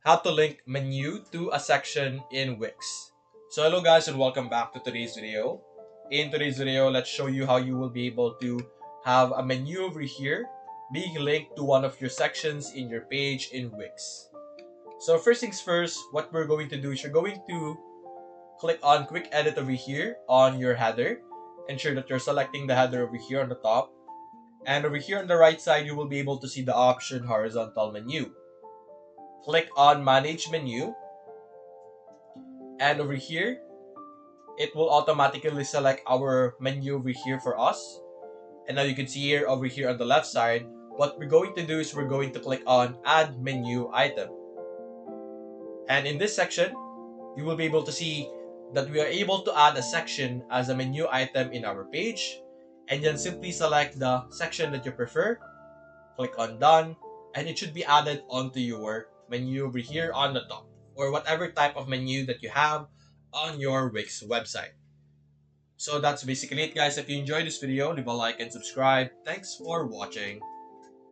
how to link menu to a section in Wix. So hello guys and welcome back to today's video. In today's video, let's show you how you will be able to have a menu over here being linked to one of your sections in your page in Wix. So first things first, what we're going to do is you're going to click on quick edit over here on your header. Ensure that you're selecting the header over here on the top. And over here on the right side, you will be able to see the option horizontal menu. Click on manage menu, and over here it will automatically select our menu over here for us. And now you can see here over here on the left side, what we're going to do is we're going to click on add menu item. And in this section, you will be able to see that we are able to add a section as a menu item in our page. And then simply select the section that you prefer, click on done, and it should be added onto your menu over here on the top, or whatever type of menu that you have on your Wix website. So that's basically it guys. If you enjoyed this video, leave a like and subscribe. Thanks for watching.